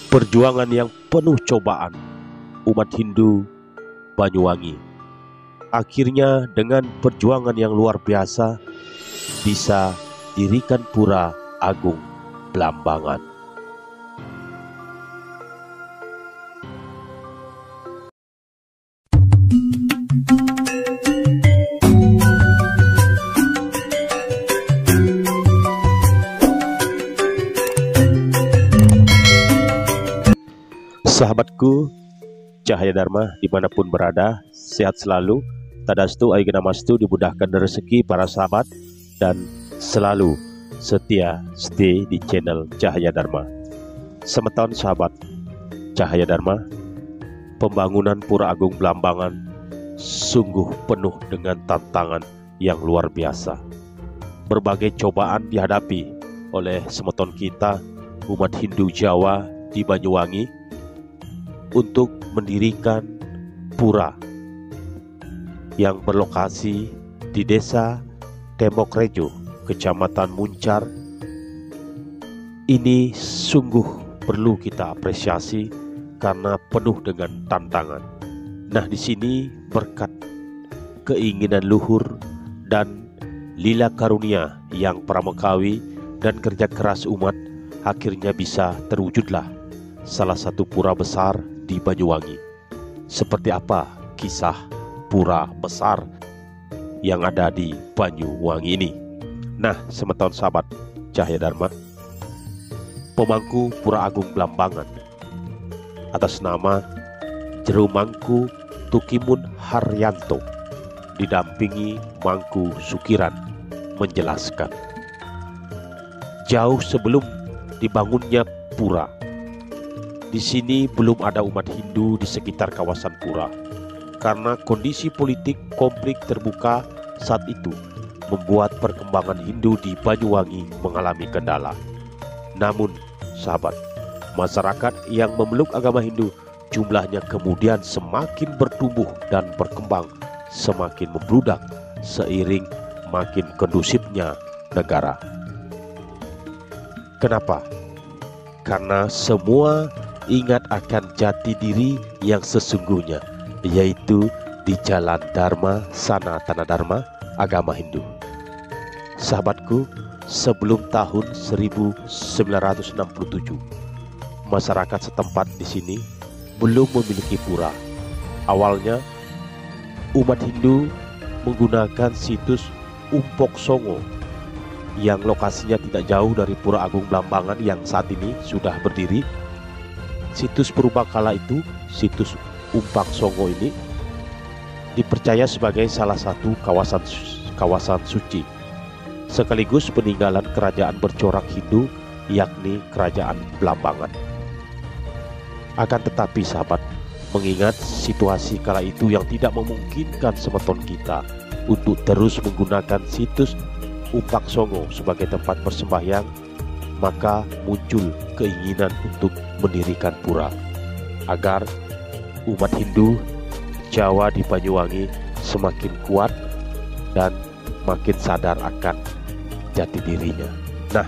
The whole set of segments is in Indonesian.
Perjuangan yang penuh cobaan umat Hindu Banyuwangi. Akhirnya dengan perjuangan yang luar biasa bisa dirikan Pura Agung Blambangan. Sahabatku Cahaya Dharma dimanapun berada, sehat selalu, tadastu aigana mastu, dimudahkan rezeki para sahabat, dan selalu setia stay di channel Cahaya Dharma. Semeton sahabat Cahaya Dharma, pembangunan Pura Agung Blambangan sungguh penuh dengan tantangan yang luar biasa. Berbagai cobaan dihadapi oleh semeton kita umat Hindu Jawa di Banyuwangi untuk mendirikan pura yang berlokasi di Desa Tembokrejo, Kecamatan Muncar. Ini sungguh perlu kita apresiasi karena penuh dengan tantangan. Nah, di sini berkat keinginan luhur dan lila karunia yang pramekawi dan kerja keras umat, akhirnya bisa terwujudlah salah satu pura besar di Banyuwangi. Seperti apa kisah pura besar yang ada di Banyuwangi ini? Nah, semeton sahabat Cahaya Dharma, pemangku Pura Agung Blambangan atas nama Jero Mangku Tukimun Haryanto didampingi Mangku Sukiran menjelaskan, jauh sebelum dibangunnya pura, di sini belum ada umat Hindu di sekitar kawasan pura. Karena kondisi politik konflik terbuka saat itu membuat perkembangan Hindu di Banyuwangi mengalami kendala. Namun, sahabat, masyarakat yang memeluk agama Hindu jumlahnya kemudian semakin bertumbuh dan berkembang, semakin membludak seiring makin kondusifnya negara. Kenapa? Karena semua ingat akan jati diri yang sesungguhnya, yaitu di jalan Dharma, Sanatana Dharma, agama Hindu. Sahabatku, sebelum tahun 1967, masyarakat setempat di sini belum memiliki pura. Awalnya, umat Hindu menggunakan situs Umpok Songo yang lokasinya tidak jauh dari Pura Agung Blambangan yang saat ini sudah berdiri. Situs purbakala itu, situs Umpak Songo ini dipercaya sebagai salah satu kawasan suci, sekaligus peninggalan kerajaan bercorak Hindu, yakni Kerajaan Blambangan. Akan tetapi sahabat, mengingat situasi kala itu yang tidak memungkinkan semeton kita untuk terus menggunakan situs Umpak Songo sebagai tempat persembahyang, maka muncul keinginan untuk mendirikan pura agar umat Hindu Jawa di Banyuwangi semakin kuat dan makin sadar akan jati dirinya. Nah,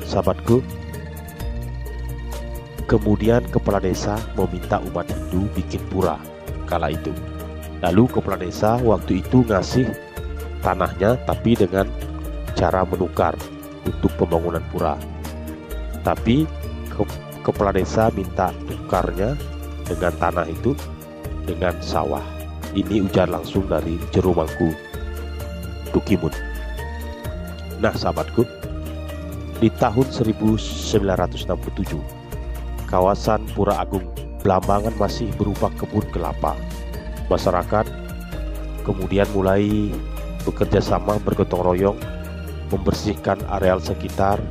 sahabatku, kemudian kepala desa meminta umat Hindu bikin pura kala itu. Lalu kepala desa waktu itu ngasih tanahnya, tapi dengan cara menukar untuk pembangunan pura. Tapi kepala desa minta tukarnya dengan tanah itu dengan sawah. Ini ujar langsung dari Jero Mangku Tukimun. Nah, sahabatku, di tahun 1967, kawasan Pura Agung Blambangan masih berupa kebun kelapa. Masyarakat kemudian mulai bekerja sama, bergotong royong membersihkan areal sekitar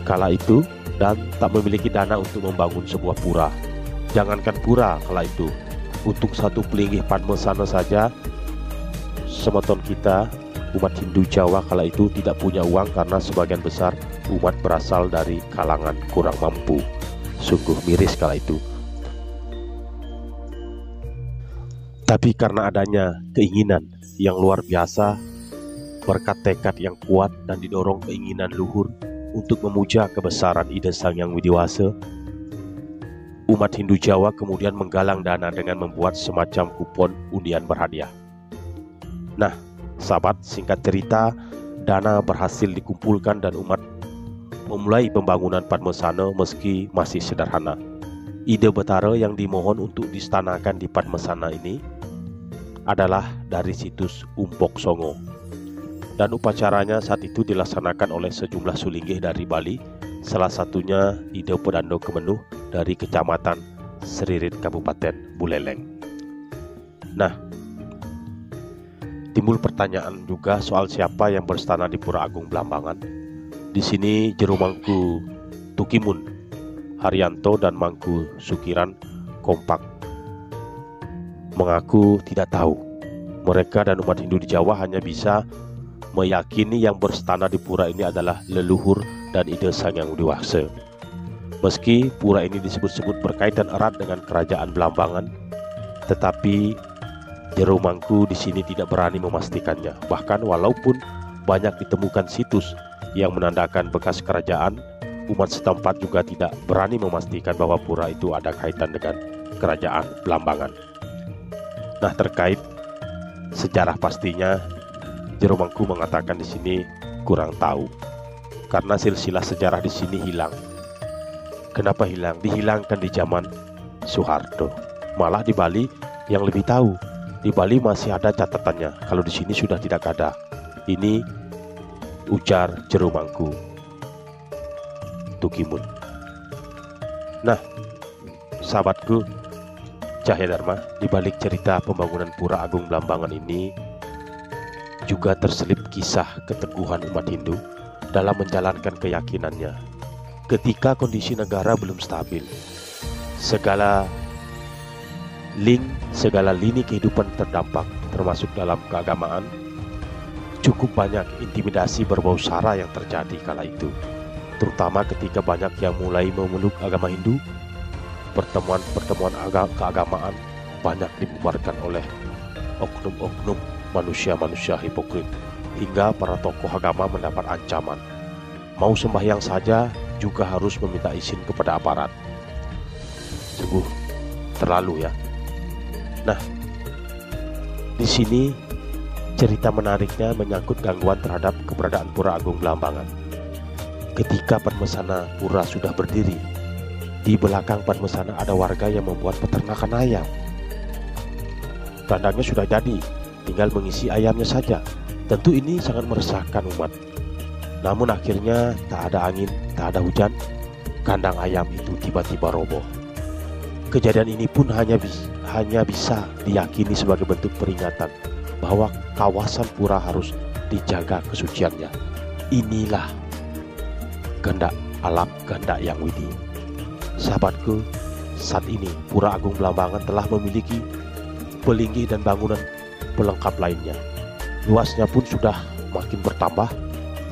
kala itu dan tak memiliki dana untuk membangun sebuah pura. Jangankan pura kala itu, untuk satu pelinggih padmesana saja semeton kita umat Hindu Jawa kala itu tidak punya uang karena sebagian besar umat berasal dari kalangan kurang mampu. Sungguh miris kala itu. Tapi karena adanya keinginan yang luar biasa, berkat tekad yang kuat dan didorong keinginan luhur, untuk memuja kebesaran ide Sang Yang Widiwasa, umat Hindu Jawa kemudian menggalang dana dengan membuat semacam kupon undian berhadiah. Nah, sahabat, singkat cerita, dana berhasil dikumpulkan dan umat memulai pembangunan Padmasana meski masih sederhana. Ide Betara yang dimohon untuk distanakan di Padmasana ini adalah dari situs Umpok Songo. Dan upacaranya saat itu dilaksanakan oleh sejumlah sulinggih dari Bali, salah satunya Ide Pedando Kemenuh dari Kecamatan Seririt, Kabupaten Buleleng. Nah, timbul pertanyaan juga soal siapa yang berstana di Pura Agung Blambangan. Di sini Jero Mangku Tukimun Haryanto dan Mangku Sukiran kompak mengaku tidak tahu. Mereka dan umat Hindu di Jawa hanya bisa meyakini yang berstana di pura ini adalah leluhur dan ide Sang Yang Widiwasa. Meski pura ini disebut-sebut berkaitan erat dengan kerajaan Blambangan, tetapi Jero Mangku di sini tidak berani memastikannya. Bahkan walaupun banyak ditemukan situs yang menandakan bekas kerajaan, umat setempat juga tidak berani memastikan bahwa pura itu ada kaitan dengan kerajaan Blambangan. Nah, terkait sejarah pastinya, Jero Mangku mengatakan di sini kurang tahu karena silsilah sejarah di sini hilang. Kenapa hilang? Dihilangkan di zaman Soeharto. Malah di Bali yang lebih tahu. Di Bali masih ada catatannya. Kalau di sini sudah tidak ada. Ini ujar Jero Mangku Tukimun. Nah, sahabatku Cahya Dharma, di balik cerita pembangunan Pura Agung Blambangan ini juga terselip kisah keteguhan umat Hindu dalam menjalankan keyakinannya. Ketika kondisi negara belum stabil, segala lini kehidupan terdampak, termasuk dalam keagamaan. Cukup banyak intimidasi berbau sara yang terjadi kala itu, terutama ketika banyak yang mulai memeluk agama Hindu. Pertemuan keagamaan banyak dibubarkan oleh oknum-oknum manusia-manusia hipokrit, hingga para tokoh agama mendapat ancaman. Mau sembahyang saja juga harus meminta izin kepada aparat. Sungguh terlalu ya. Nah, di sini cerita menariknya menyangkut gangguan terhadap keberadaan Pura Agung Blambangan. Ketika Padmasana Pura sudah berdiri, di belakang Padmasana ada warga yang membuat peternakan ayam. Kandangnya sudah jadi, tinggal mengisi ayamnya saja. Tentu ini sangat meresahkan umat. Namun akhirnya tak ada angin, tak ada hujan, kandang ayam itu tiba-tiba roboh. Kejadian ini pun hanya bisa diyakini sebagai bentuk peringatan bahwa kawasan pura harus dijaga kesuciannya. Inilah kehendak alam, kehendak Yang Widi. Sahabatku, saat ini Pura Agung Blambangan telah memiliki pelinggih dan bangunan pelengkap lainnya. Luasnya pun sudah makin bertambah.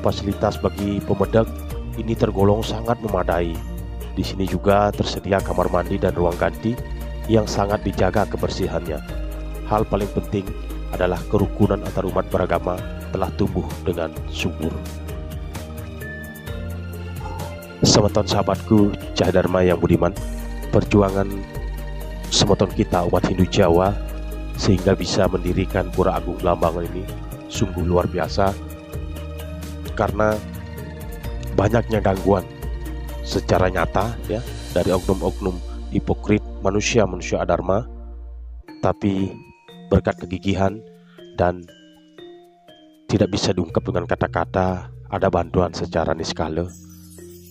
Fasilitas bagi pemedek ini tergolong sangat memadai. Di sini juga tersedia kamar mandi dan ruang ganti yang sangat dijaga kebersihannya. Hal paling penting adalah kerukunan antar umat beragama telah tumbuh dengan subur. Semeton sahabatku Cahya Dharma yang budiman, perjuangan semeton kita umat Hindu Jawa sehingga bisa mendirikan Pura Agung Blambangan ini sungguh luar biasa, karena banyaknya gangguan secara nyata ya dari oknum-oknum hipokrit, manusia adharma, tapi berkat kegigihan dan tidak bisa diungkap dengan kata-kata, ada bantuan secara niskala.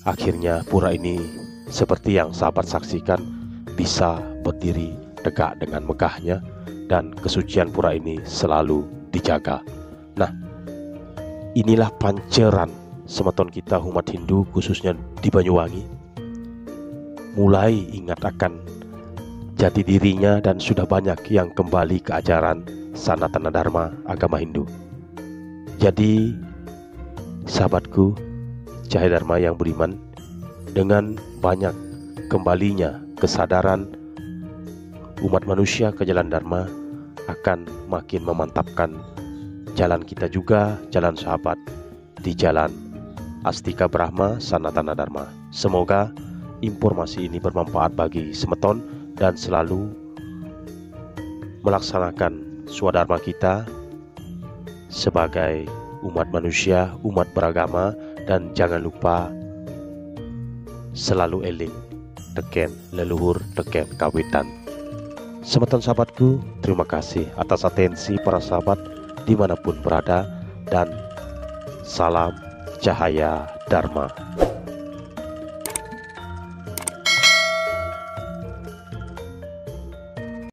Akhirnya pura ini seperti yang sahabat saksikan bisa berdiri tegak dengan megahnya, dan kesucian pura ini selalu dijaga. Nah, inilah panceran semeton kita umat Hindu khususnya di Banyuwangi mulai ingat akan jati dirinya, dan sudah banyak yang kembali ke ajaran Sanatana Dharma agama Hindu. Jadi sahabatku Cahya Dharma yang beriman, dengan banyak kembalinya kesadaran umat manusia ke jalan Dharma akan makin memantapkan jalan kita juga, jalan sahabat di jalan Astika Brahma Sanatana Dharma. Semoga informasi ini bermanfaat bagi semeton dan selalu melaksanakan swadharma kita sebagai umat manusia, umat beragama, dan jangan lupa selalu eling teken leluhur, teken kawitan. Semeton sahabatku, terima kasih atas atensi para sahabat dimanapun berada, dan salam cahaya Dharma.